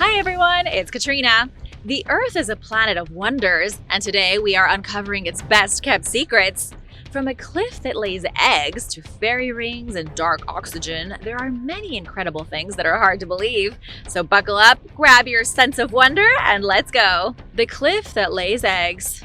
Hi everyone, it's Katrina. The Earth is a planet of wonders, and today we are uncovering its best kept secrets. From a cliff that lays eggs to fairy rings and dark oxygen, there are many incredible things that are hard to believe. So buckle up, grab your sense of wonder, and let's go. The cliff that lays eggs.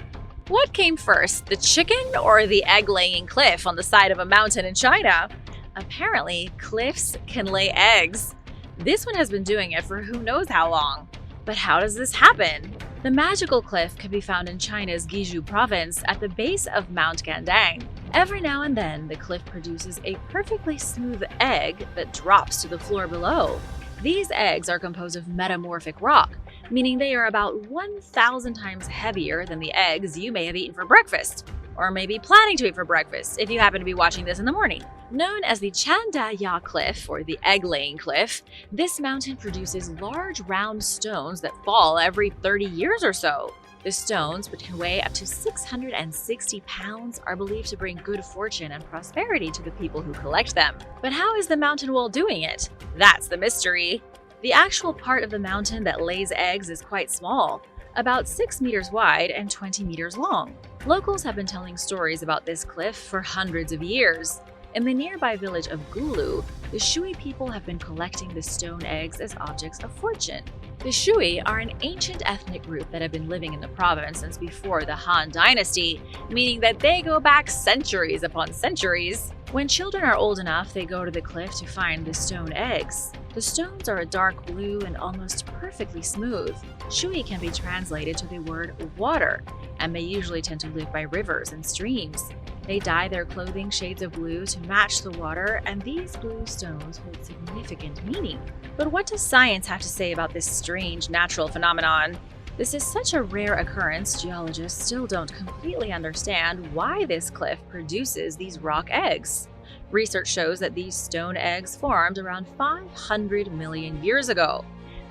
What came first, the chicken or the egg-laying cliff on the side of a mountain in China? Apparently, cliffs can lay eggs. This one has been doing it for who knows how long. But how does this happen? The magical cliff can be found in China's Guizhou province at the base of Mount Gandang. Every now and then, the cliff produces a perfectly smooth egg that drops to the floor below. These eggs are composed of metamorphic rock, meaning they are about 1,000 times heavier than the eggs you may have eaten for breakfast, or maybe planning to eat for breakfast if you happen to be watching this in the morning. Known as the Chandaya Cliff, or the egg-laying cliff, this mountain produces large round stones that fall every 30 years or so. The stones, which can weigh up to 660 pounds, are believed to bring good fortune and prosperity to the people who collect them. But how is the mountain wall doing it? That's the mystery. The actual part of the mountain that lays eggs is quite small, about 6 meters wide and 20 meters long. Locals have been telling stories about this cliff for hundreds of years. In the nearby village of Gulu, the Shui people have been collecting the stone eggs as objects of fortune. The Shui are an ancient ethnic group that have been living in the province since before the Han Dynasty, meaning that they go back centuries upon centuries. When children are old enough, they go to the cliff to find the stone eggs. The stones are a dark blue and almost perfectly smooth. Shui can be translated to the word water, and they usually tend to live by rivers and streams. They dye their clothing shades of blue to match the water, and these blue stones hold significant meaning. But what does science have to say about this strange natural phenomenon? This is such a rare occurrence, geologists still don't completely understand why this cliff produces these rock eggs. Research shows that these stone eggs formed around 500 million years ago.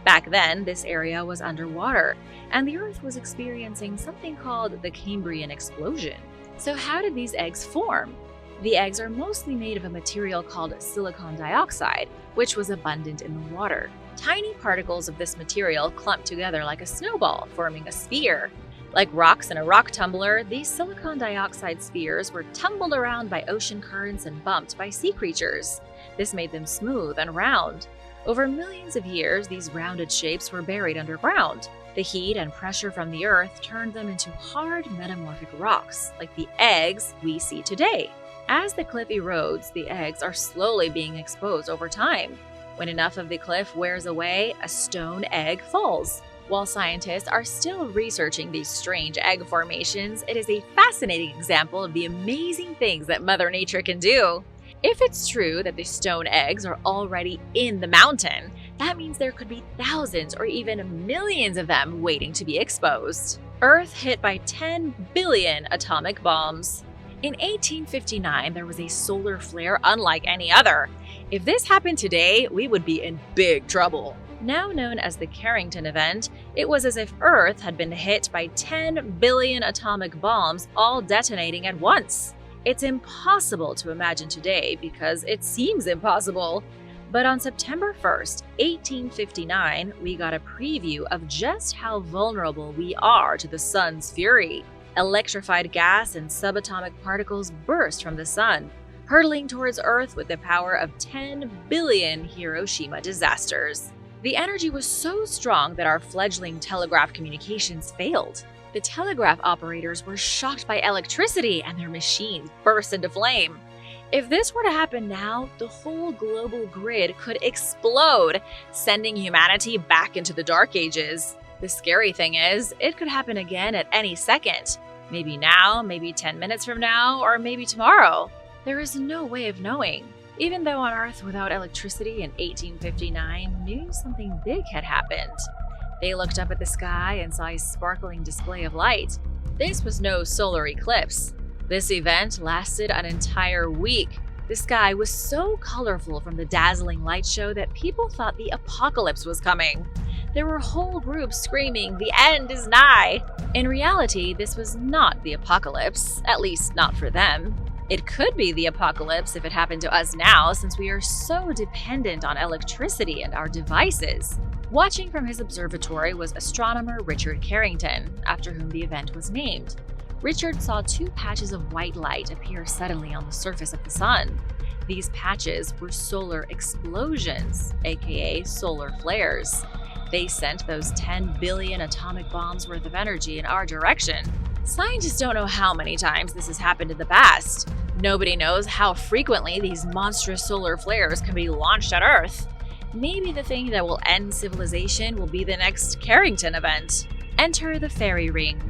Back then, this area was underwater, and the Earth was experiencing something called the Cambrian explosion. So how did these eggs form? The eggs are mostly made of a material called silicon dioxide, which was abundant in the water. Tiny particles of this material clumped together like a snowball, forming a sphere. Like rocks in a rock tumbler, these silicon dioxide spheres were tumbled around by ocean currents and bumped by sea creatures. This made them smooth and round. Over millions of years, these rounded shapes were buried underground. The heat and pressure from the Earth turned them into hard metamorphic rocks, like the eggs we see today. As the cliff erodes, the eggs are slowly being exposed over time. When enough of the cliff wears away, a stone egg falls. While scientists are still researching these strange egg formations, it is a fascinating example of the amazing things that Mother Nature can do. If it's true that the stone eggs are already in the mountain, that means there could be thousands or even millions of them waiting to be exposed. Earth hit by 10 billion atomic bombs. In 1859, there was a solar flare unlike any other. If this happened today, we would be in big trouble. Now known as the Carrington event, it was as if Earth had been hit by 10 billion atomic bombs all detonating at once. It's impossible to imagine today because it seems impossible. But on September 1st, 1859, we got a preview of just how vulnerable we are to the sun's fury. Electrified gas and subatomic particles burst from the sun, hurtling towards Earth with the power of 10 billion Hiroshima disasters. The energy was so strong that our fledgling telegraph communications failed. The telegraph operators were shocked by electricity and their machines burst into flame. If this were to happen now, the whole global grid could explode, sending humanity back into the Dark Ages. The scary thing is, it could happen again at any second. Maybe now, maybe 10 minutes from now, or maybe tomorrow. There is no way of knowing. Even though on Earth without electricity in 1859 knew something big had happened. They looked up at the sky and saw a sparkling display of light. This was no solar eclipse. This event lasted an entire week. The sky was so colorful from the dazzling light show that people thought the apocalypse was coming. There were whole groups screaming, "The end is nigh!" In reality, this was not the apocalypse, at least not for them. It could be the apocalypse if it happened to us now, since we are so dependent on electricity and our devices. Watching from his observatory was astronomer Richard Carrington, after whom the event was named. Richard saw two patches of white light appear suddenly on the surface of the sun. These patches were solar explosions, aka solar flares. They sent those 10 billion atomic bombs worth of energy in our direction. Scientists don't know how many times this has happened in the past. Nobody knows how frequently these monstrous solar flares can be launched at Earth. Maybe the thing that will end civilization will be the next Carrington event. Enter the fairy ring.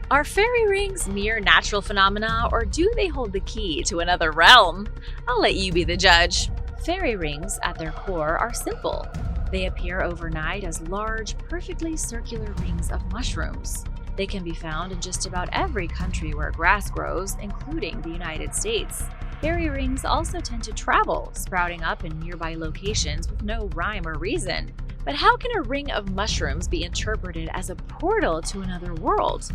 Are fairy rings mere natural phenomena, or do they hold the key to another realm? I'll let you be the judge. Fairy rings, at their core, are simple. They appear overnight as large, perfectly circular rings of mushrooms. They can be found in just about every country where grass grows, including the United States. Fairy rings also tend to travel, sprouting up in nearby locations with no rhyme or reason. But how can a ring of mushrooms be interpreted as a portal to another world?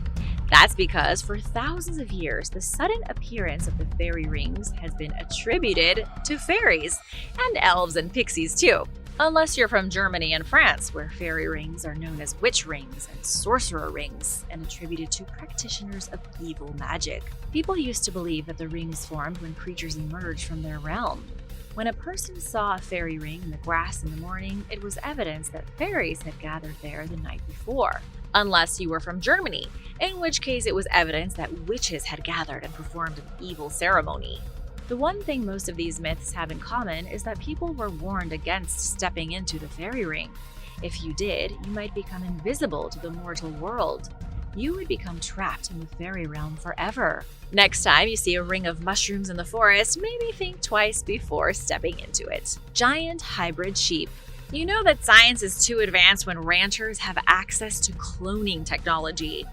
That's because for thousands of years, the sudden appearance of the fairy rings has been attributed to fairies, and elves and pixies too. Unless you're from Germany and France, where fairy rings are known as witch rings and sorcerer rings, and attributed to practitioners of evil magic. People used to believe that the rings formed when creatures emerged from their realm. When a person saw a fairy ring in the grass in the morning, it was evidence that fairies had gathered there the night before. Unless you were from Germany, in which case it was evidence that witches had gathered and performed an evil ceremony. The one thing most of these myths have in common is that people were warned against stepping into the fairy ring. If you did, you might become invisible to the mortal world. You would become trapped in the fairy realm forever. Next time you see a ring of mushrooms in the forest, maybe think twice before stepping into it. Giant hybrid sheep. You know that science is too advanced when ranchers have access to cloning technology.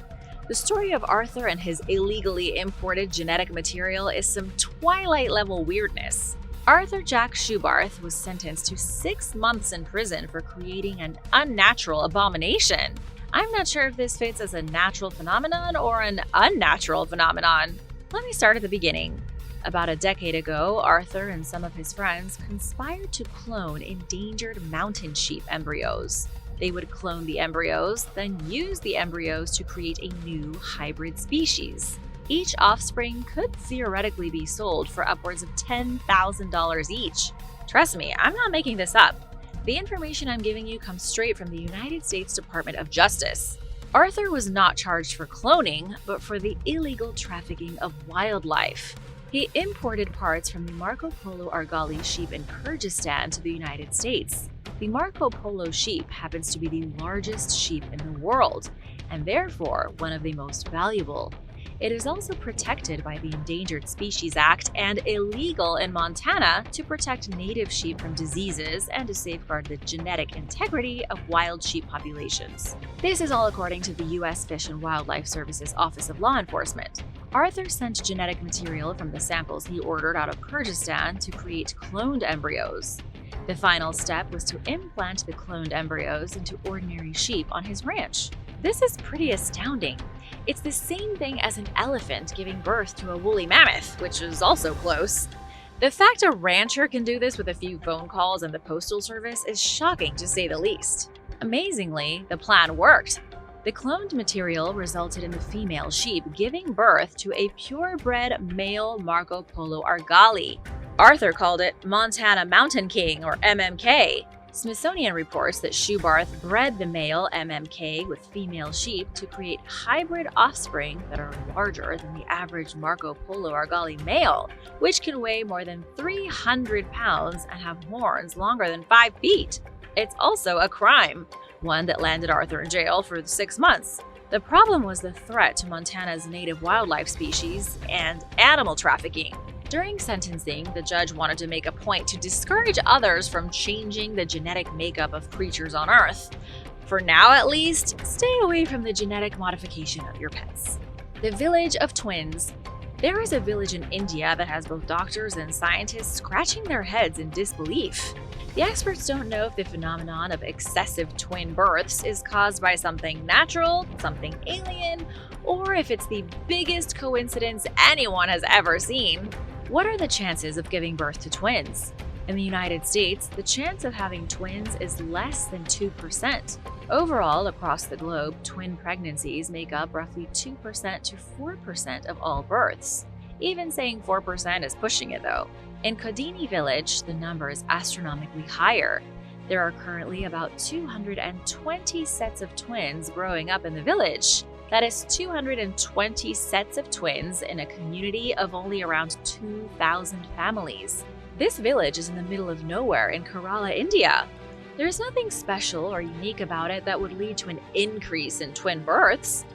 The story of Arthur and his illegally imported genetic material is some Twilight-level weirdness. Arthur Jack Shubarth was sentenced to 6 months in prison for creating an unnatural abomination. I'm not sure if this fits as a natural phenomenon or an unnatural phenomenon. Let me start at the beginning. About a decade ago, Arthur and some of his friends conspired to clone endangered mountain sheep embryos. They would clone the embryos, then use the embryos to create a new hybrid species. Each offspring could theoretically be sold for upwards of $10,000 each. Trust me, I'm not making this up. The information I'm giving you comes straight from the United States Department of Justice. Arthur was not charged for cloning, but for the illegal trafficking of wildlife. He imported parts from the Marco Polo Argali sheep in Kyrgyzstan to the United States. The Marco Polo sheep happens to be the largest sheep in the world, and therefore one of the most valuable. It is also protected by the Endangered Species Act and illegal in Montana to protect native sheep from diseases and to safeguard the genetic integrity of wild sheep populations. This is all according to the U.S. Fish and Wildlife Service's Office of Law Enforcement. Arthur sent genetic material from the samples he ordered out of Kyrgyzstan to create cloned embryos. The final step was to implant the cloned embryos into ordinary sheep on his ranch. This is pretty astounding. It's the same thing as an elephant giving birth to a woolly mammoth, which is also close. The fact a rancher can do this with a few phone calls and the postal service is shocking to say the least. Amazingly, the plan worked. The cloned material resulted in the female sheep giving birth to a purebred male Marco Polo Argali. Arthur called it Montana Mountain King, or MMK. Smithsonian reports that Shubarth bred the male MMK with female sheep to create hybrid offspring that are larger than the average Marco Polo Argali male, which can weigh more than 300 pounds and have horns longer than 5 feet. It's also a crime, one that landed Arthur in jail for 6 months. The problem was the threat to Montana's native wildlife species and animal trafficking. During sentencing, the judge wanted to make a point to discourage others from changing the genetic makeup of creatures on Earth. For now, at least, stay away from the genetic modification of your pets. The Village of Twins. There is a village in India that has both doctors and scientists scratching their heads in disbelief. The experts don't know if the phenomenon of excessive twin births is caused by something natural, something alien, or if it's the biggest coincidence anyone has ever seen. What are the chances of giving birth to twins? In the United States, the chance of having twins is less than 2%. Overall, across the globe, twin pregnancies make up roughly 2% to 4% of all births. Even saying 4% is pushing it though. In Kodini village, the number is astronomically higher. There are currently about 220 sets of twins growing up in the village. That is 220 sets of twins in a community of only around 2,000 families. This village is in the middle of nowhere in Kerala, India. There is nothing special or unique about it that would lead to an increase in twin births.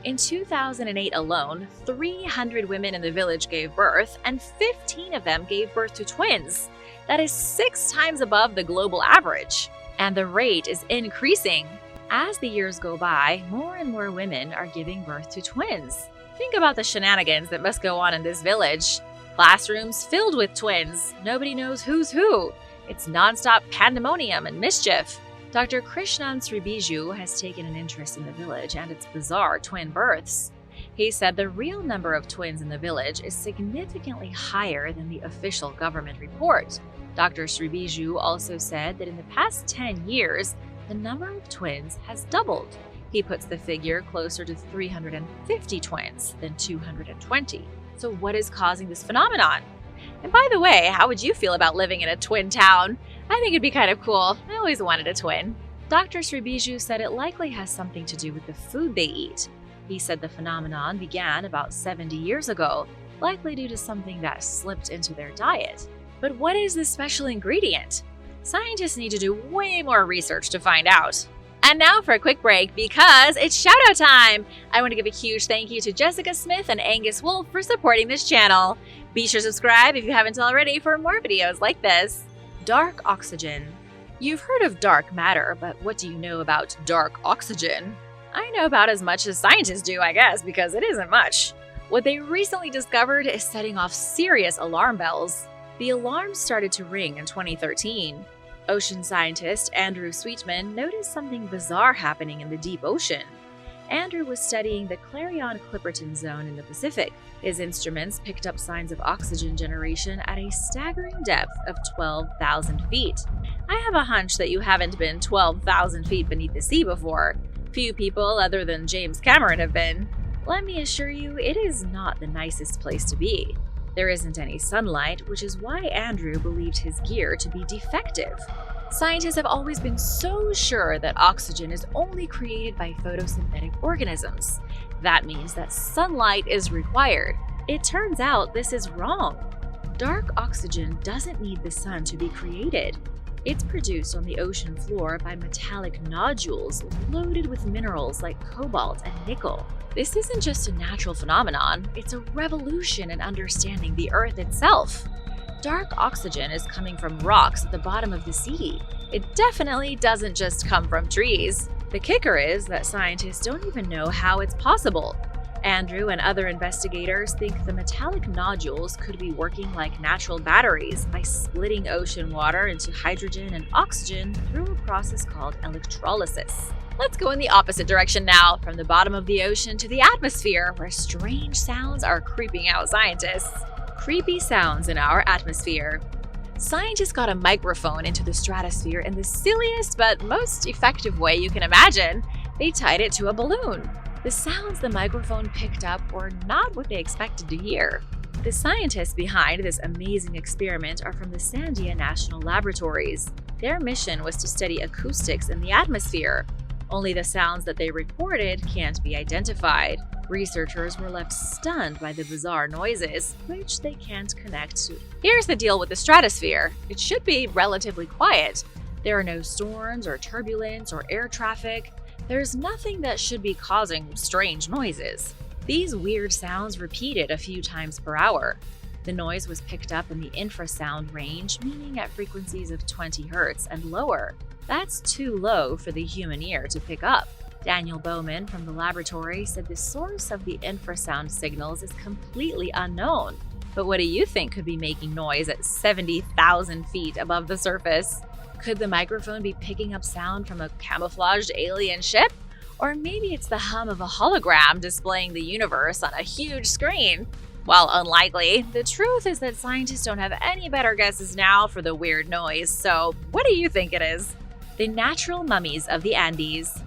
In 2008 alone, 300 women in the village gave birth, and 15 of them gave birth to twins. That is 6 times above the global average. And the rate is increasing. As the years go by, more and more women are giving birth to twins. Think about the shenanigans that must go on in this village. Classrooms filled with twins. Nobody knows who's who. It's nonstop pandemonium and mischief. Dr. Krishnan Sribiju has taken an interest in the village and its bizarre twin births. He said the real number of twins in the village is significantly higher than the official government report. Dr. Sribiju also said that in the past 10 years, the number of twins has doubled. He puts the figure closer to 350 twins than 220. So what is causing this phenomenon? And by the way, how would you feel about living in a twin town? I think it'd be kind of cool. I always wanted a twin. Dr. Sribiju said it likely has something to do with the food they eat. He said the phenomenon began about 70 years ago, likely due to something that slipped into their diet. But what is this special ingredient? Scientists need to do way more research to find out. And now for a quick break because it's shoutout time! I want to give a huge thank you to Jessica Smith and Angus Wolf for supporting this channel. Be sure to subscribe if you haven't already for more videos like this. Dark oxygen. You've heard of dark matter, but what do you know about dark oxygen? I know about as much as scientists do, I guess, because it isn't much. What they recently discovered is setting off serious alarm bells. The alarms started to ring in 2013. Ocean scientist Andrew Sweetman noticed something bizarre happening in the deep ocean. Andrew was studying the Clarion-Clipperton Zone in the Pacific. His instruments picked up signs of oxygen generation at a staggering depth of 12,000 feet. I have a hunch that you haven't been 12,000 feet beneath the sea before. Few people other than James Cameron have been. Let me assure you, it is not the nicest place to be. There isn't any sunlight, which is why Andrew believed his gear to be defective. Scientists have always been so sure that oxygen is only created by photosynthetic organisms. That means that sunlight is required. It turns out this is wrong. Dark oxygen doesn't need the sun to be created. It's produced on the ocean floor by metallic nodules loaded with minerals like cobalt and nickel. This isn't just a natural phenomenon, it's a revolution in understanding the Earth itself. Dark oxygen is coming from rocks at the bottom of the sea. It definitely doesn't just come from trees. The kicker is that scientists don't even know how it's possible. Andrew and other investigators think the metallic nodules could be working like natural batteries by splitting ocean water into hydrogen and oxygen through a process called electrolysis. Let's go in the opposite direction now, from the bottom of the ocean to the atmosphere, where strange sounds are creeping out scientists. Creepy sounds in our atmosphere. Scientists got a microphone into the stratosphere in the silliest but most effective way you can imagine. They tied it to a balloon. The sounds the microphone picked up were not what they expected to hear. The scientists behind this amazing experiment are from the Sandia National Laboratories. Their mission was to study acoustics in the atmosphere. Only the sounds that they recorded can't be identified. Researchers were left stunned by the bizarre noises, which they can't connect to. Here's the deal with the stratosphere. It should be relatively quiet. There are no storms or turbulence or air traffic. There's nothing that should be causing strange noises. These weird sounds repeated a few times per hour. The noise was picked up in the infrasound range, meaning at frequencies of 20 Hz and lower. That's too low for the human ear to pick up. Daniel Bowman from the laboratory said the source of the infrasound signals is completely unknown. But what do you think could be making noise at 70,000 feet above the surface? Could the microphone be picking up sound from a camouflaged alien ship? Or maybe it's the hum of a hologram displaying the universe on a huge screen. While unlikely, the truth is that scientists don't have any better guesses now for the weird noise, so what do you think it is? The natural mummies of the Andes.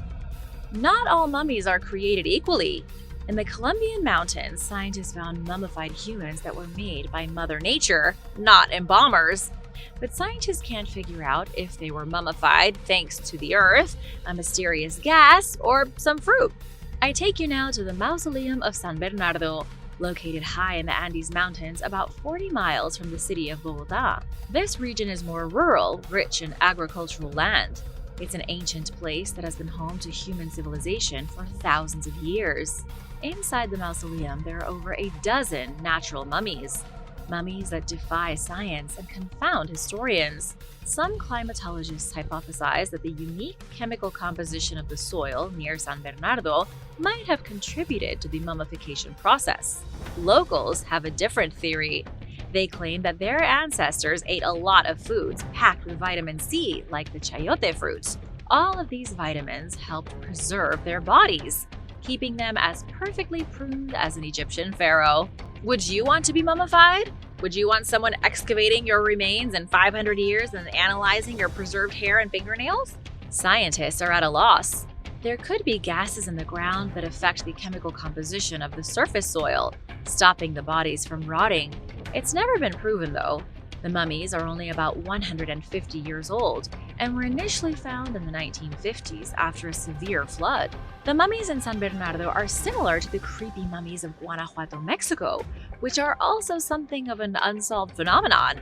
Not all mummies are created equally. In the Colombian mountains, scientists found mummified humans that were made by Mother Nature, not embalmers. But scientists can't figure out if they were mummified thanks to the earth, a mysterious gas, or some fruit. I take you now to the Mausoleum of San Bernardo, located high in the Andes Mountains about 40 miles from the city of Bogotá. This region is more rural, rich in agricultural land. It's an ancient place that has been home to human civilization for thousands of years. Inside the mausoleum, there are over a dozen natural mummies. Mummies that defy science and confound historians. Some climatologists hypothesize that the unique chemical composition of the soil near San Bernardo might have contributed to the mummification process. Locals have a different theory. They claim that their ancestors ate a lot of foods packed with vitamin C, like the chayote fruit. All of these vitamins helped preserve their bodies, keeping them as perfectly pruned as an Egyptian pharaoh. Would you want to be mummified? Would you want someone excavating your remains in 500 years and analyzing your preserved hair and fingernails? Scientists are at a loss. There could be gases in the ground that affect the chemical composition of the surface soil, stopping the bodies from rotting. It's never been proven, though. The mummies are only about 150 years old and were initially found in the 1950s after a severe flood. The mummies in San Bernardo are similar to the creepy mummies of Guanajuato, Mexico, which are also something of an unsolved phenomenon.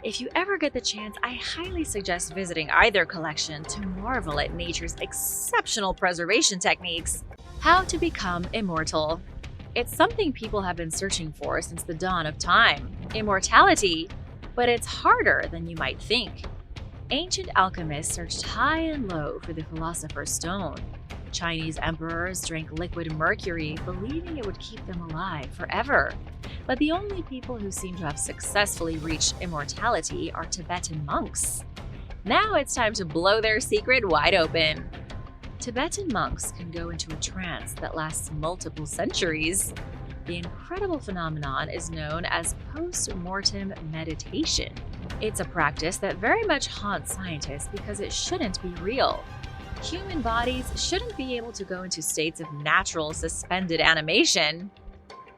If you ever get the chance, I highly suggest visiting either collection to marvel at nature's exceptional preservation techniques. How to become immortal. It's something people have been searching for since the dawn of time. Immortality. But it's harder than you might think. Ancient alchemists searched high and low for the Philosopher's Stone. Chinese emperors drank liquid mercury, believing it would keep them alive forever. But the only people who seem to have successfully reached immortality are Tibetan monks. Now it's time to blow their secret wide open. Tibetan monks can go into a trance that lasts multiple centuries. The incredible phenomenon is known as post-mortem meditation. It's a practice that very much haunts scientists because it shouldn't be real. Human bodies shouldn't be able to go into states of natural suspended animation.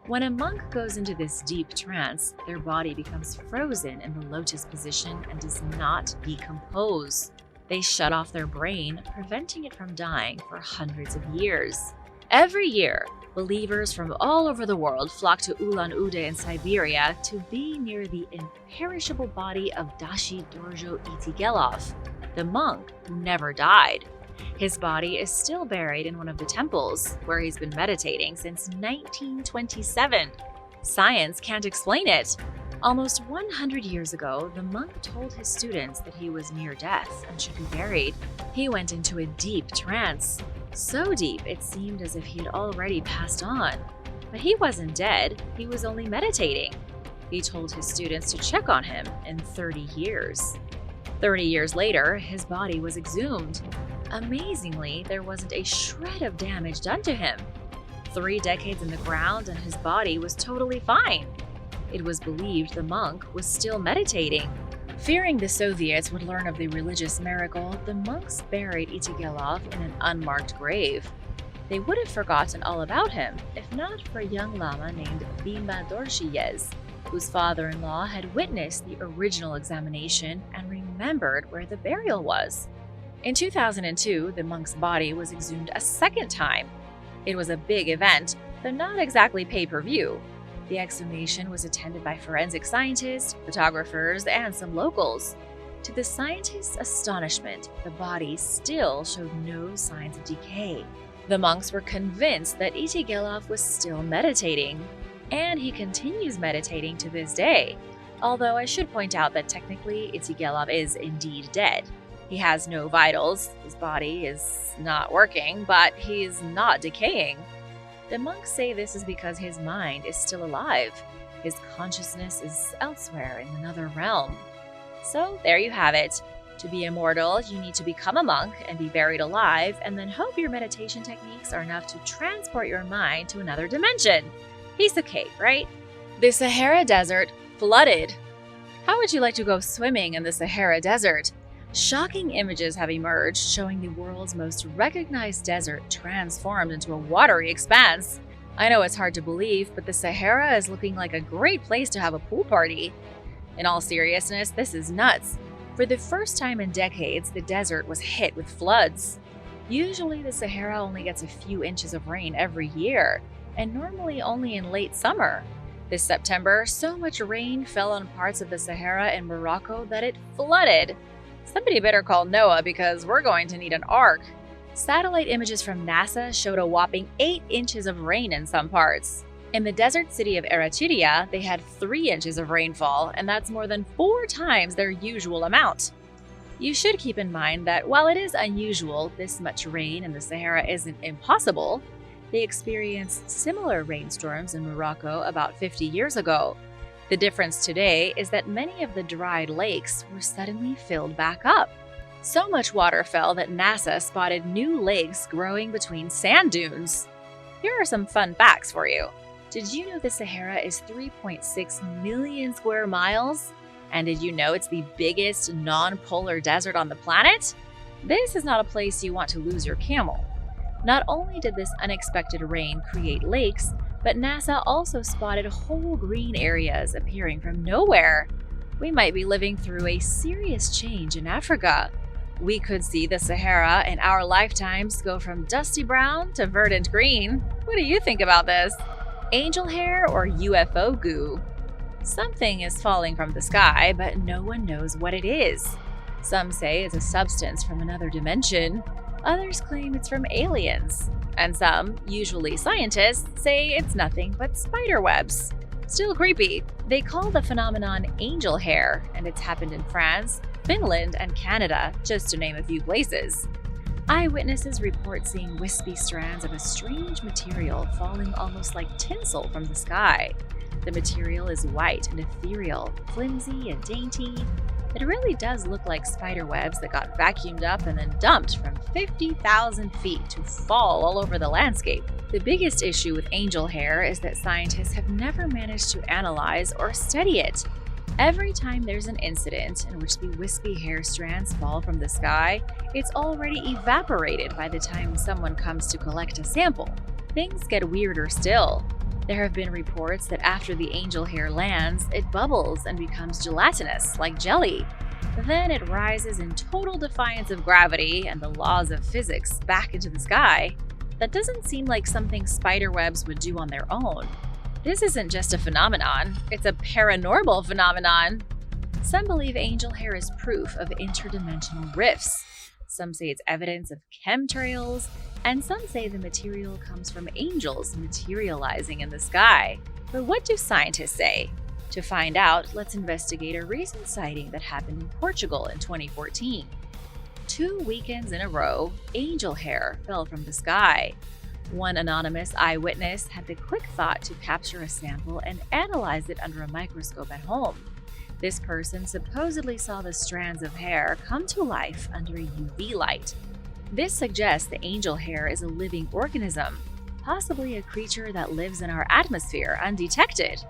When a monk goes into this deep trance, their body becomes frozen in the lotus position and does not decompose. They shut off their brain, preventing it from dying for hundreds of years. Every year, believers from all over the world flock to Ulan-Ude in Siberia to be near the imperishable body of Dashi Dorjo Itigelov, the monk who never died. His body is still buried in one of the temples, where he's been meditating since 1927. Science can't explain it. Almost 100 years ago, the monk told his students that he was near death and should be buried. He went into a deep trance. So deep, it seemed as if he had already passed on. But he wasn't dead, he was only meditating. He told his students to check on him in 30 years. 30 years later, his body was exhumed. Amazingly, there wasn't a shred of damage done to him. 3 decades in the ground and his body was totally fine. It was believed the monk was still meditating. Fearing the Soviets would learn of the religious miracle, the monks buried Itigelov in an unmarked grave. They would have forgotten all about him if not for a young lama named Bimba Dorshiyez, whose father-in-law had witnessed the original examination and remembered where the burial was. In 2002, the monk's body was exhumed a second time. It was a big event, though not exactly pay-per-view. The exhumation was attended by forensic scientists, photographers, and some locals. To the scientists' astonishment, the body still showed no signs of decay. The monks were convinced that Itigelov was still meditating, and he continues meditating to this day. Although I should point out that technically Itigelov is indeed dead. He has no vitals, his body is not working, but he is not decaying. The monks say this is because his mind is still alive. His consciousness is elsewhere in another realm. So there you have it. To be immortal, you need to become a monk and be buried alive, and then hope your meditation techniques are enough to transport your mind to another dimension. Piece of cake, right? The Sahara Desert flooded. How would you like to go swimming in the Sahara Desert? Shocking images have emerged showing the world's most recognized desert transformed into a watery expanse. I know it's hard to believe, but the Sahara is looking like a great place to have a pool party. In all seriousness, this is nuts. For the first time in decades, the desert was hit with floods. Usually, the Sahara only gets a few inches of rain every year, and normally only in late summer. This September, so much rain fell on parts of the Sahara in Morocco that it flooded. Somebody better call Noah because we're going to need an ark. Satellite images from NASA showed a whopping 8 inches of rain in some parts. In the desert city of Eritrea, they had 3 inches of rainfall, and that's more than 4 times their usual amount. You should keep in mind that while it is unusual, this much rain in the Sahara isn't impossible. They experienced similar rainstorms in Morocco about 50 years ago. The difference today is that many of the dried lakes were suddenly filled back up. So much water fell that NASA spotted new lakes growing between sand dunes. Here are some fun facts for you. Did you know the Sahara is 3.6 million square miles? And did you know it's the biggest non-polar desert on the planet? This is not a place you want to lose your camel. Not only did this unexpected rain create lakes, but NASA also spotted whole green areas appearing from nowhere. We might be living through a serious change in Africa. We could see the Sahara in our lifetimes go from dusty brown to verdant green. What do you think about this? Angel hair or UFO goo? Something is falling from the sky, but no one knows what it is. Some say it's a substance from another dimension. Others claim it's from aliens. And some, usually scientists, say it's nothing but spider webs. Still creepy. They call the phenomenon angel hair, and it's happened in France, Finland, and Canada, just to name a few places. Eyewitnesses report seeing wispy strands of a strange material falling almost like tinsel from the sky. The material is white and ethereal, flimsy and dainty. It really does look like spider webs that got vacuumed up and then dumped from 50,000 feet to fall all over the landscape. The biggest issue with angel hair is that scientists have never managed to analyze or study it. Every time there's an incident in which the wispy hair strands fall from the sky, it's already evaporated by the time someone comes to collect a sample. Things get weirder still. There have been reports that after the angel hair lands, it bubbles and becomes gelatinous, like jelly. Then it rises in total defiance of gravity and the laws of physics back into the sky. That doesn't seem like something spider webs would do on their own. This isn't just a phenomenon, it's a paranormal phenomenon. Some believe angel hair is proof of interdimensional rifts. Some say it's evidence of chemtrails, and some say the material comes from angels materializing in the sky. But what do scientists say? To find out, let's investigate a recent sighting that happened in Portugal in 2014. 2 weekends in a row, angel hair fell from the sky. One anonymous eyewitness had the quick thought to capture a sample and analyze it under a microscope at home. This person supposedly saw the strands of hair come to life under a UV light. This suggests the angel hair is a living organism, possibly a creature that lives in our atmosphere undetected.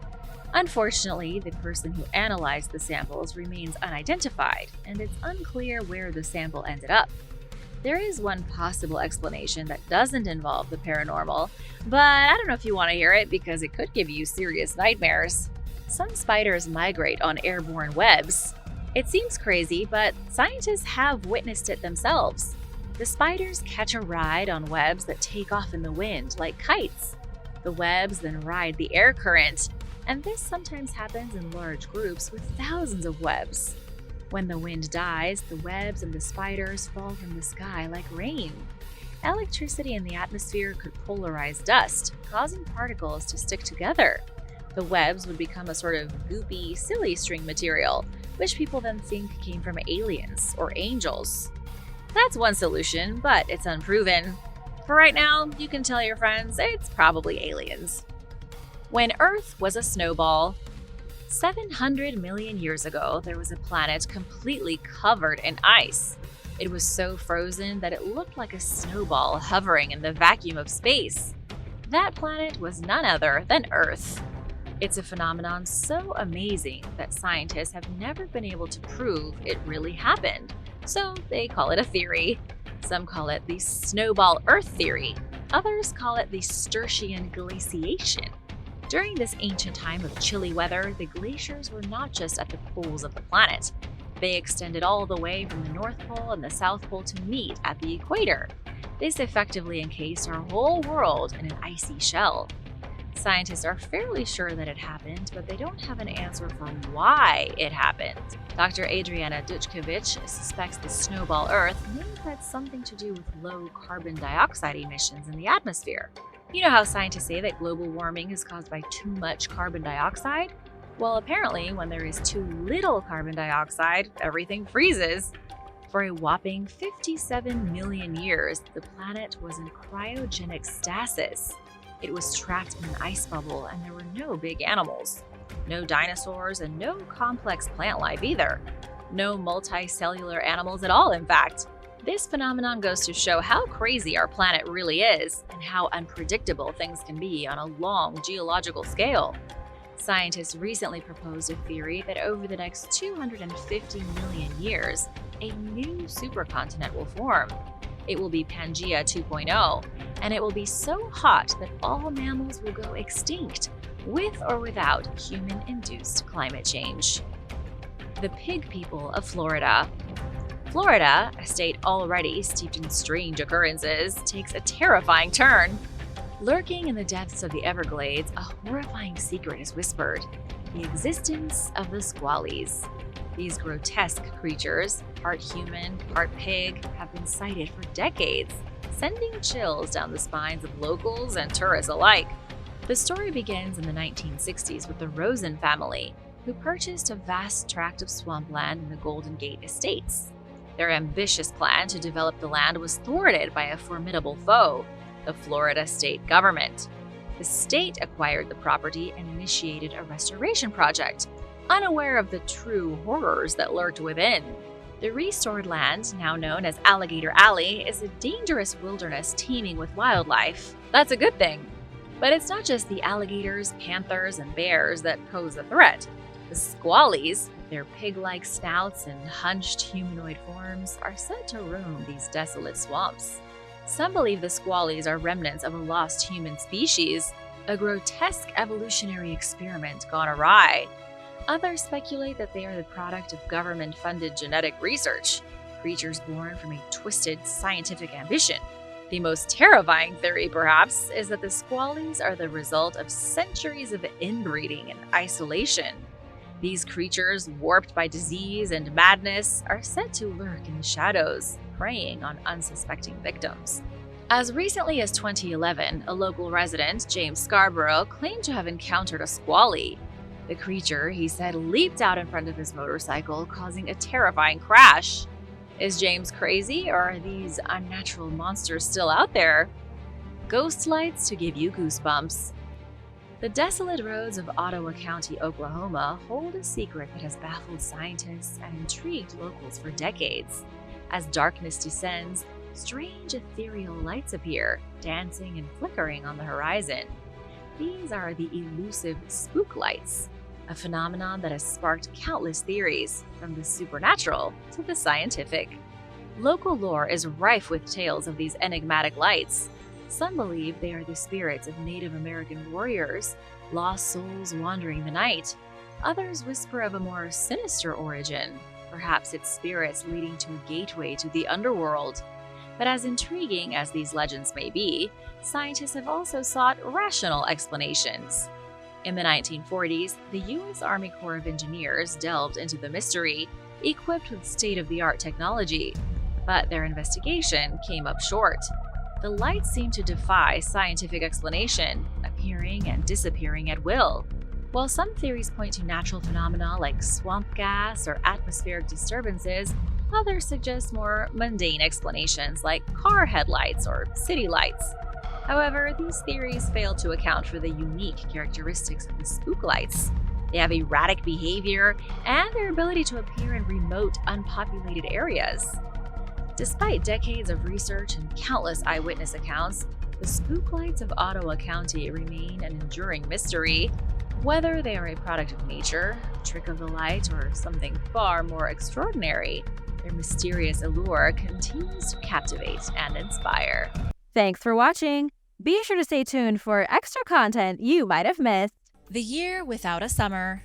Unfortunately, the person who analyzed the samples remains unidentified, and it's unclear where the sample ended up. There is one possible explanation that doesn't involve the paranormal, but I don't know if you want to hear it because it could give you serious nightmares. Some spiders migrate on airborne webs. It seems crazy, but scientists have witnessed it themselves. The spiders catch a ride on webs that take off in the wind like kites. The webs then ride the air current, and this sometimes happens in large groups with thousands of webs. When the wind dies, the webs and the spiders fall from the sky like rain. Electricity in the atmosphere could polarize dust, causing particles to stick together. The webs would become a sort of goopy, silly string material, which people then think came from aliens or angels. That's one solution, but it's unproven. For right now, you can tell your friends it's probably aliens. When Earth was a snowball. 700 million years ago, there was a planet completely covered in ice. It was so frozen that it looked like a snowball hovering in the vacuum of space. That planet was none other than Earth. It's a phenomenon so amazing that scientists have never been able to prove it really happened, so they call it a theory. Some call it the snowball Earth theory. Others call it the Sturtian glaciation. During this ancient time of chilly weather, the glaciers were not just at the poles of the planet. They extended all the way from the North Pole and the South Pole to meet at the equator. This effectively encased our whole world in an icy shell. Scientists are fairly sure that it happened, but they don't have an answer for why it happened. Dr. Adriana Duchkovich suspects the snowball Earth may have had something to do with low carbon dioxide emissions in the atmosphere. You know how scientists say that global warming is caused by too much carbon dioxide? Well, apparently, when there is too little carbon dioxide, everything freezes. For a whopping 57 million years, the planet was in cryogenic stasis. It was trapped in an ice bubble, and there were no big animals. No dinosaurs, and no complex plant life either. No multicellular animals at all, in fact. This phenomenon goes to show how crazy our planet really is, and how unpredictable things can be on a long geological scale. Scientists recently proposed a theory that over the next 250 million years, a new supercontinent will form. It will be Pangea 2.0, and it will be so hot that all mammals will go extinct, with or without human-induced climate change. The pig people of Florida. Florida, a state already steeped in strange occurrences, takes a terrifying turn. Lurking in the depths of the Everglades, a horrifying secret is whispered: the existence of the squallies. These grotesque creatures, part human, part pig, have been sighted for decades, sending chills down the spines of locals and tourists alike. The story begins in the 1960s with the Rosen family, who purchased a vast tract of swampland in the Golden Gate Estates. Their ambitious plan to develop the land was thwarted by a formidable foe, the Florida state government. The state acquired the property and initiated a restoration project, unaware of the true horrors that lurked within. The restored land, now known as Alligator Alley, is a dangerous wilderness teeming with wildlife. That's a good thing. But it's not just the alligators, panthers, and bears that pose a threat. The squallies, with their pig-like snouts and hunched humanoid forms, are said to roam these desolate swamps. Some believe the squallies are remnants of a lost human species, a grotesque evolutionary experiment gone awry. Others speculate that they are the product of government-funded genetic research, creatures born from a twisted scientific ambition. The most terrifying theory, perhaps, is that the squallies are the result of centuries of inbreeding and isolation. These creatures, warped by disease and madness, are said to lurk in the shadows, preying on unsuspecting victims. As recently as 2011, a local resident, James Scarborough, claimed to have encountered a squally. The creature, he said, leaped out in front of his motorcycle, causing a terrifying crash. Is James crazy, or are these unnatural monsters still out there? Ghost lights to give you goosebumps. The desolate roads of Ottawa County, Oklahoma, hold a secret that has baffled scientists and intrigued locals for decades. As darkness descends, strange ethereal lights appear, dancing and flickering on the horizon. These are the elusive spook lights, a phenomenon that has sparked countless theories, from the supernatural to the scientific. Local lore is rife with tales of these enigmatic lights. Some believe they are the spirits of Native American warriors, lost souls wandering the night. Others whisper of a more sinister origin, perhaps its spirits leading to a gateway to the underworld. But as intriguing as these legends may be, scientists have also sought rational explanations. In the 1940s, the U.S. Army Corps of Engineers delved into the mystery, equipped with state-of-the-art technology. But their investigation came up short. The lights seem to defy scientific explanation, appearing and disappearing at will. While some theories point to natural phenomena like swamp gas or atmospheric disturbances, others suggest more mundane explanations like car headlights or city lights. However, these theories fail to account for the unique characteristics of the spook lights. They have erratic behavior and their ability to appear in remote, unpopulated areas. Despite decades of research and countless eyewitness accounts, the spook lights of Ottawa County remain an enduring mystery. Whether they are a product of nature, a trick of the light, or something far more extraordinary, their mysterious allure continues to captivate and inspire. Thanks for watching! Be sure to stay tuned for extra content you might have missed. The year without a summer.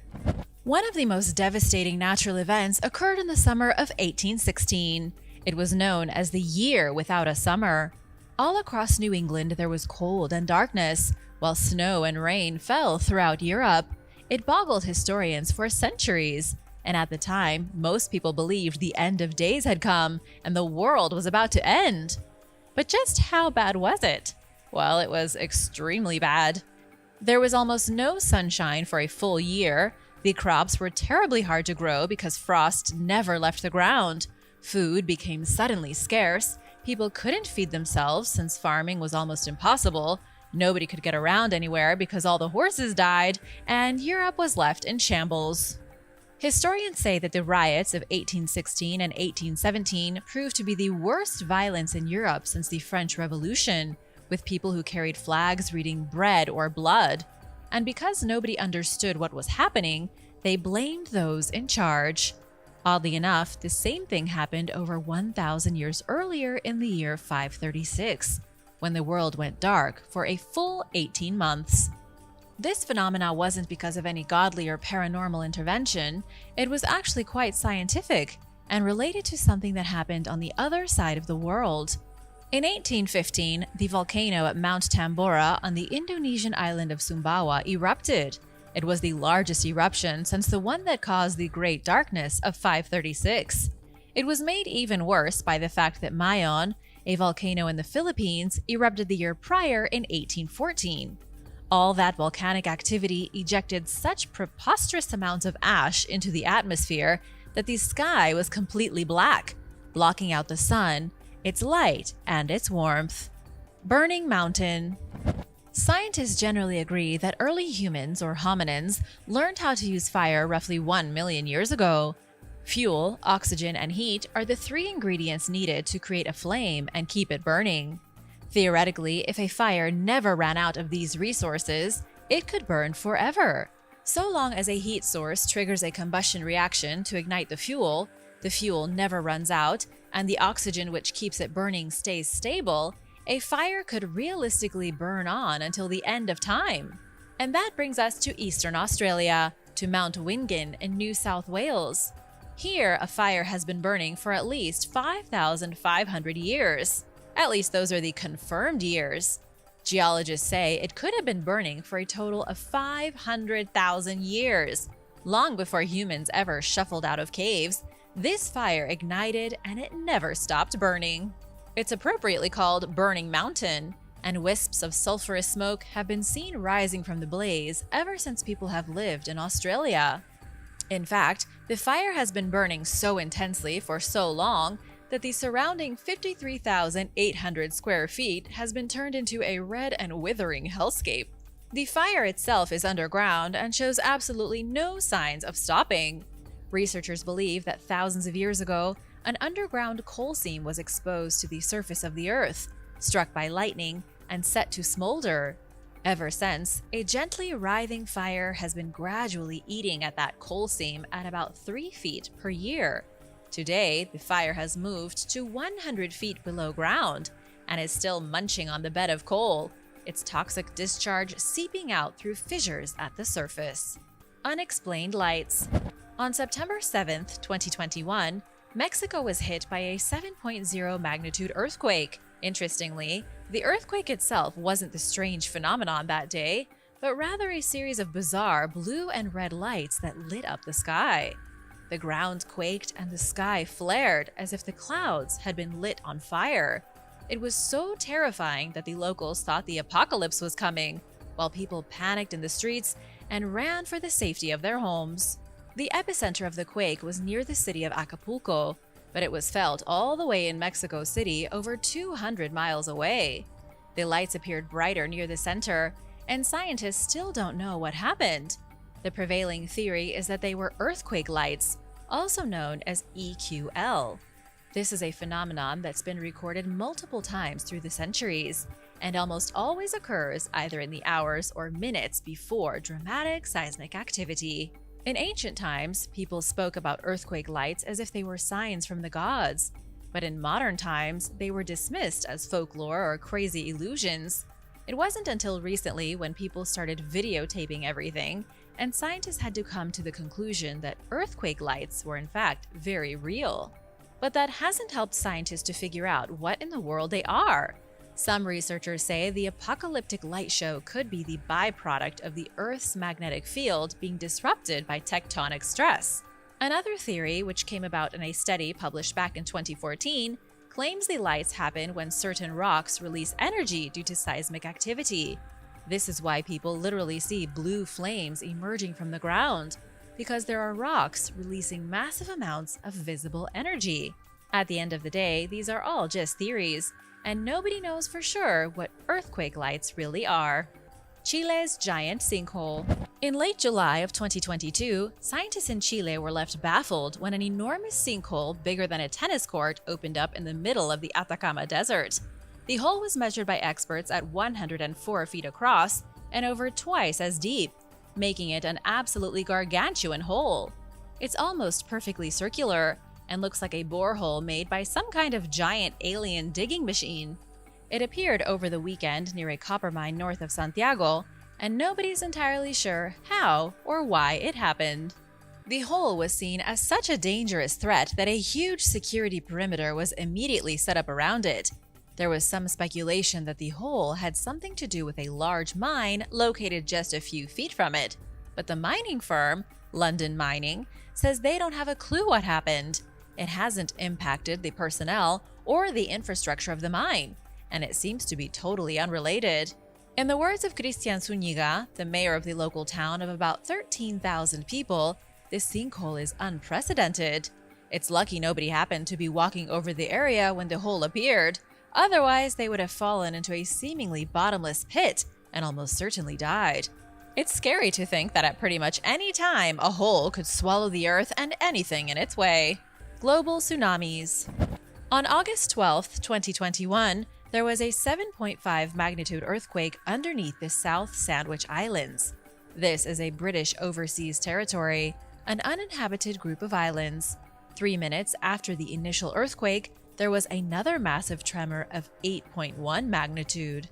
One of the most devastating natural events occurred in the summer of 1816. It was known as the year without a summer. All across New England there was cold and darkness, while snow and rain fell throughout Europe. It boggled historians for centuries, and at the time, most people believed the end of days had come and the world was about to end. But just how bad was it? Well, it was extremely bad. There was almost no sunshine for a full year. The crops were terribly hard to grow because frost never left the ground. Food became suddenly scarce. People couldn't feed themselves since farming was almost impossible. Nobody could get around anywhere because all the horses died, and Europe was left in shambles. Historians say that the riots of 1816 and 1817 proved to be the worst violence in Europe since the French Revolution, with people who carried flags reading bread or blood. And because nobody understood what was happening, they blamed those in charge. Oddly enough, the same thing happened over 1,000 years earlier in the year 536, when the world went dark for a full 18 months. This phenomena wasn't because of any godly or paranormal intervention. It was actually quite scientific and related to something that happened on the other side of the world. In 1815, the volcano at Mount Tambora on the Indonesian island of Sumbawa erupted. It was the largest eruption since the one that caused the Great Darkness of 536. It was made even worse by the fact that Mayon, a volcano in the Philippines, erupted the year prior in 1814. All that volcanic activity ejected such preposterous amounts of ash into the atmosphere that the sky was completely black, blocking out the sun, its light, and its warmth. Burning Mountain. Scientists generally agree that early humans, or hominins, learned how to use fire roughly 1 million years ago. Fuel, oxygen, and heat are the three ingredients needed to create a flame and keep it burning. Theoretically, if a fire never ran out of these resources, it could burn forever. So long as a heat source triggers a combustion reaction to ignite the fuel never runs out, and the oxygen which keeps it burning stays stable, a fire could realistically burn on until the end of time. And that brings us to Eastern Australia, to Mount Wingan in New South Wales. Here, a fire has been burning for at least 5,500 years. At least those are the confirmed years. Geologists say it could have been burning for a total of 500,000 years. Long before humans ever shuffled out of caves, this fire ignited and it never stopped burning. It's appropriately called Burning Mountain, and wisps of sulfurous smoke have been seen rising from the blaze ever since people have lived in Australia. In fact, the fire has been burning so intensely for so long that the surrounding 53,800 square feet has been turned into a red and withering hellscape. The fire itself is underground and shows absolutely no signs of stopping. Researchers believe that thousands of years ago, an underground coal seam was exposed to the surface of the earth, struck by lightning, and set to smolder. Ever since, a gently writhing fire has been gradually eating at that coal seam at about 3 feet per year. Today, the fire has moved to 100 feet below ground and is still munching on the bed of coal, its toxic discharge seeping out through fissures at the surface. Unexplained Lights. On September 7, 2021, Mexico was hit by a 7.0 magnitude earthquake. Interestingly, the earthquake itself wasn't the strange phenomenon that day, but rather a series of bizarre blue and red lights that lit up the sky. The ground quaked and the sky flared as if the clouds had been lit on fire. It was so terrifying that the locals thought the apocalypse was coming, while people panicked in the streets and ran for the safety of their homes. The epicenter of the quake was near the city of Acapulco, but it was felt all the way in Mexico City, over 200 miles away. The lights appeared brighter near the center, and scientists still don't know what happened. The prevailing theory is that they were earthquake lights, also known as EQL. This is a phenomenon that's been recorded multiple times through the centuries. and almost always occurs either in the hours or minutes before dramatic seismic activity. In ancient times, people spoke about earthquake lights as if they were signs from the gods, but in modern times, they were dismissed as folklore or crazy illusions. It wasn't until recently when people started videotaping everything, and scientists had to come to the conclusion that earthquake lights were in fact very real. But that hasn't helped scientists to figure out what in the world they are. Some researchers say the apocalyptic light show could be the byproduct of the Earth's magnetic field being disrupted by tectonic stress. Another theory, which came about in a study published back in 2014, claims the lights happen when certain rocks release energy due to seismic activity. This is why people literally see blue flames emerging from the ground, because there are rocks releasing massive amounts of visible energy. At the end of the day, these are all just theories, and nobody knows for sure what earthquake lights really are. Chiles Giant sinkhole. In late July of 2022, scientists in Chile were left baffled when an enormous sinkhole bigger than a tennis court opened up in the middle of the Atacama Desert. The hole was measured by experts at 104 feet across and over twice as deep, making it an absolutely gargantuan hole. It's almost perfectly circular and looks like a borehole made by some kind of giant alien digging machine. It appeared over the weekend near a copper mine north of Santiago, and nobody's entirely sure how or why it happened. The hole was seen as such a dangerous threat that a huge security perimeter was immediately set up around it. There was some speculation that the hole had something to do with a large mine located just a few feet from it, but the mining firm, London Mining, says they don't have a clue what happened. It hasn't impacted the personnel or the infrastructure of the mine, and it seems to be totally unrelated. In the words of Cristian Zúñiga, the mayor of the local town of about 13,000 people, this sinkhole is unprecedented. It's lucky nobody happened to be walking over the area when the hole appeared. Otherwise, they would have fallen into a seemingly bottomless pit and almost certainly died. It's scary to think that at pretty much any time, a hole could swallow the earth and anything in its way. Global tsunamis. On August 12, 2021, there was a 7.5 magnitude earthquake underneath the South Sandwich Islands. This is a British overseas territory, an uninhabited group of islands. 3 minutes after the initial earthquake, there was another massive tremor of 8.1 magnitude.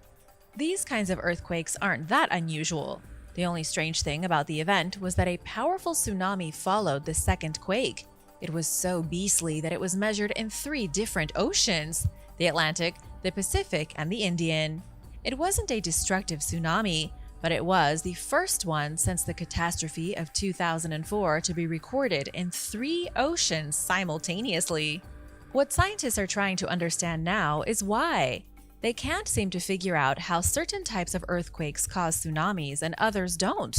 These kinds of earthquakes aren't that unusual. The only strange thing about the event was that a powerful tsunami followed the second quake. It was so beastly that it was measured in 3 different oceans: the Atlantic, the Pacific, and the Indian. It wasn't a destructive tsunami, but it was the first one since the catastrophe of 2004 to be recorded in 3 oceans simultaneously. What scientists are trying to understand now is why. They can't seem to figure out how certain types of earthquakes cause tsunamis and others don't.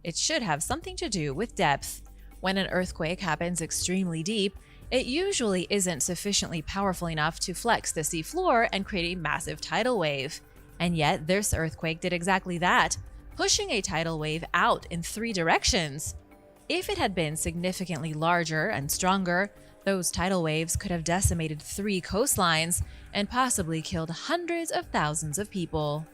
It should have something to do with depth. When an earthquake happens extremely deep, it usually isn't sufficiently powerful enough to flex the seafloor and create a massive tidal wave. And yet, this earthquake did exactly that, pushing a tidal wave out in 3 directions. If it had been significantly larger and stronger, those tidal waves could have decimated 3 coastlines and possibly killed hundreds of thousands of people.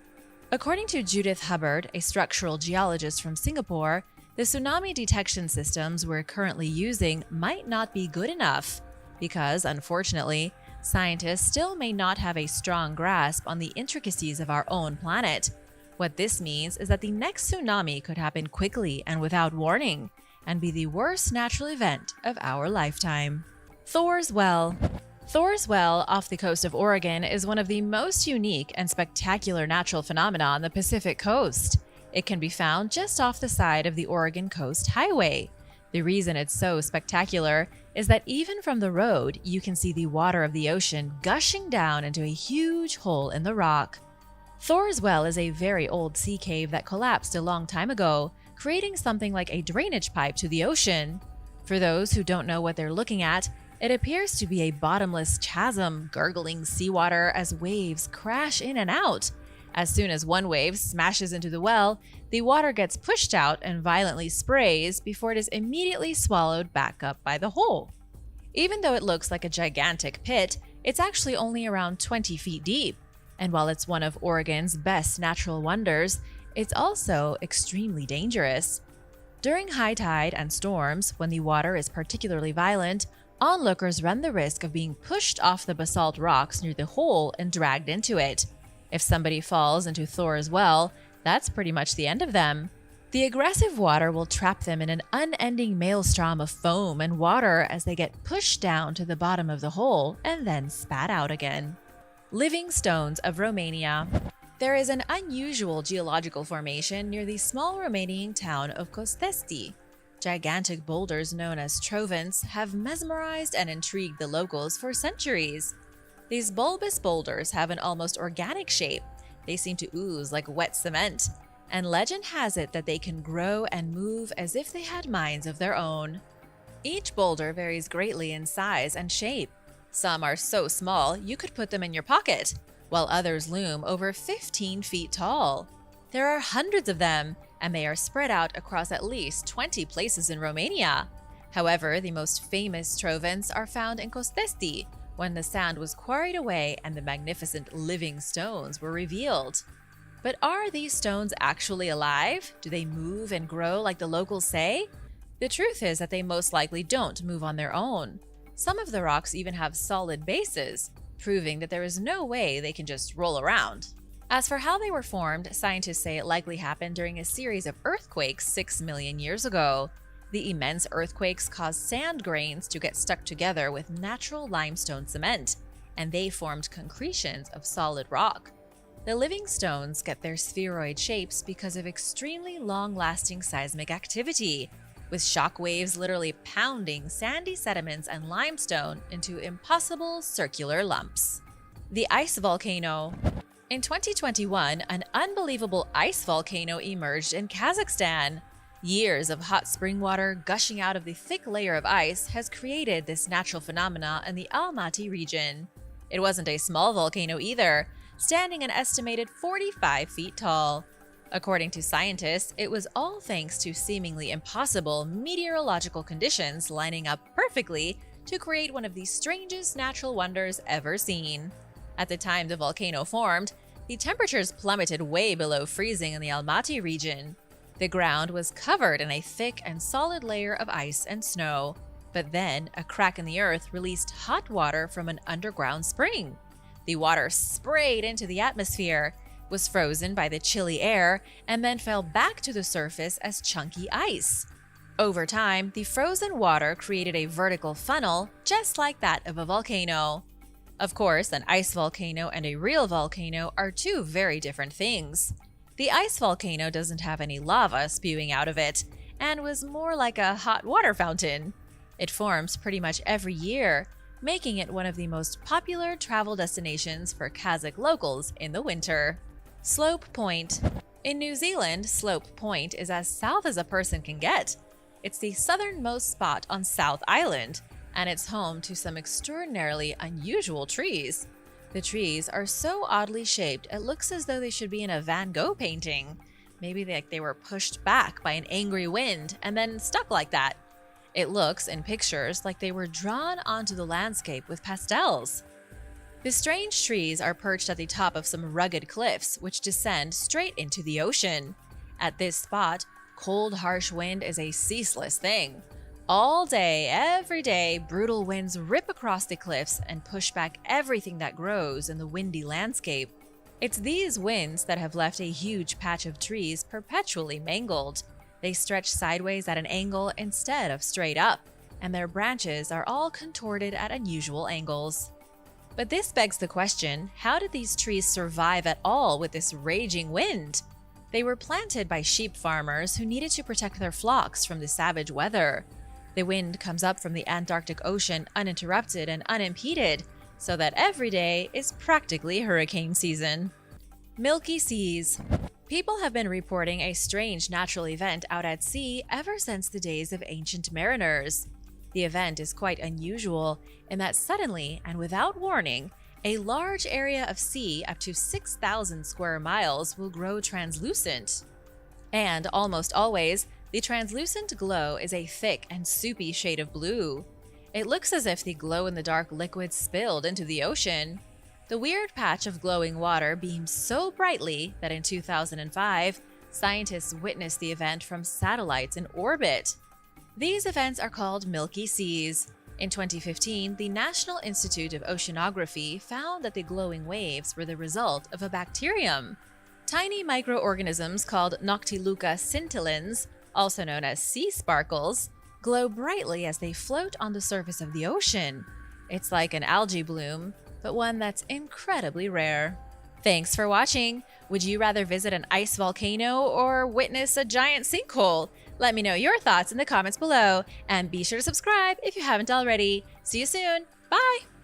According to Judith Hubbard, a structural geologist from Singapore, the tsunami detection systems we're currently using might not be good enough because, unfortunately, scientists still may not have a strong grasp on the intricacies of our own planet. What this means is that the next tsunami could happen quickly and without warning, and be the worst natural event of our lifetime. Thors Well. Thors Well, off the coast of Oregon, is one of the most unique and spectacular natural phenomena on the Pacific coast. It can be found just off the side of the Oregon Coast Highway. The reason it's so spectacular is that even from the road, you can see the water of the ocean gushing down into a huge hole in the rock. Thors Well is a very old sea cave that collapsed a long time ago, creating something like a drainage pipe to the ocean. For those who don't know what they're looking at, it appears to be a bottomless chasm, gurgling seawater as waves crash in and out. As soon as one wave smashes into the well, the water gets pushed out and violently sprays before it is immediately swallowed back up by the hole. Even though it looks like a gigantic pit, it's actually only around 20 feet deep. And while it's one of Oregon's best natural wonders, it's also extremely dangerous. During high tide and storms, when the water is particularly violent, onlookers run the risk of being pushed off the basalt rocks near the hole and dragged into it. If somebody falls into Thors Well, that's pretty much the end of them. The aggressive water will trap them in an unending maelstrom of foam and water as they get pushed down to the bottom of the hole and then spat out again. Living stones of Romania. There is an unusual geological formation near the small Romanian town of Costesti. Gigantic boulders known as trovents have mesmerized and intrigued the locals for centuries. These bulbous boulders have an almost organic shape. They seem to ooze like wet cement, and legend has it that they can grow and move as if they had minds of their own. Each boulder varies greatly in size and shape. Some are so small you could put them in your pocket, while others loom over 15 feet tall. There are hundreds of them, and they are spread out across at least 20 places in Romania. However, the most famous trovents are found in Costesti, when the sand was quarried away and the magnificent living stones were revealed. But are these stones actually alive? Do they move and grow like the locals say? The truth is that they most likely don't move on their own. Some of the rocks even have solid bases, proving that there is no way they can just roll around. As for how they were formed, scientists say it likely happened during a series of earthquakes 6 million years ago. The immense earthquakes caused sand grains to get stuck together with natural limestone cement, and they formed concretions of solid rock. The living stones get their spheroid shapes because of extremely long-lasting seismic activity, with shock waves literally pounding sandy sediments and limestone into impossible circular lumps. The Ice Volcano. In 2021, an unbelievable ice volcano emerged in Kazakhstan. Years of hot spring water gushing out of the thick layer of ice has created this natural phenomena in the Almaty region. It wasn't a small volcano either, standing an estimated 45 feet tall. According to scientists, it was all thanks to seemingly impossible meteorological conditions lining up perfectly to create one of the strangest natural wonders ever seen. At the time the volcano formed, the temperatures plummeted way below freezing in the Almaty region. The ground was covered in a thick and solid layer of ice and snow, but then a crack in the earth released hot water from an underground spring. The water sprayed into the atmosphere, was frozen by the chilly air, and then fell back to the surface as chunky ice. Over time, the frozen water created a vertical funnel just like that of a volcano. Of course, an ice volcano and a real volcano are two very different things. The ice volcano doesn't have any lava spewing out of it, and was more like a hot water fountain. It forms pretty much every year, making it one of the most popular travel destinations for Kazakh locals in the winter. Slope Point. In New Zealand, Slope Point is as south as a person can get. It's the southernmost spot on South Island, and it's home to some extraordinarily unusual trees. The trees are so oddly shaped it looks as though they should be in a Van Gogh painting. Maybe they were pushed back by an angry wind and then stuck like that. It looks, in pictures, like they were drawn onto the landscape with pastels. The strange trees are perched at the top of some rugged cliffs which descend straight into the ocean. At this spot, cold, harsh wind is a ceaseless thing. All day, every day, brutal winds rip across the cliffs and push back everything that grows in the windy landscape. It's these winds that have left a huge patch of trees perpetually mangled. They stretch sideways at an angle instead of straight up, and their branches are all contorted at unusual angles. But this begs the question, how did these trees survive at all with this raging wind? They were planted by sheep farmers who needed to protect their flocks from the savage weather. The wind comes up from the Antarctic Ocean uninterrupted and unimpeded, so that every day is practically hurricane season. Milky Seas. People have been reporting a strange natural event out at sea ever since the days of ancient mariners. The event is quite unusual in that suddenly and without warning, a large area of sea up to 6,000 square miles will grow translucent. And almost always, the translucent glow is a thick and soupy shade of blue. It looks as if the glow-in-the-dark liquid spilled into the ocean. The weird patch of glowing water beams so brightly that in 2005, scientists witnessed the event from satellites in orbit. These events are called Milky Seas. In 2015, the National Institute of Oceanography found that the glowing waves were the result of a bacterium. Tiny microorganisms called Noctiluca scintillans, also known as sea sparkles, glow brightly as they float on the surface of the ocean. It's like an algae bloom, but one that's incredibly rare. Thanks for watching! Would you rather visit an ice volcano or witness a giant sinkhole? Let me know your thoughts in the comments below, and be sure to subscribe if you haven't already. See you soon! Bye!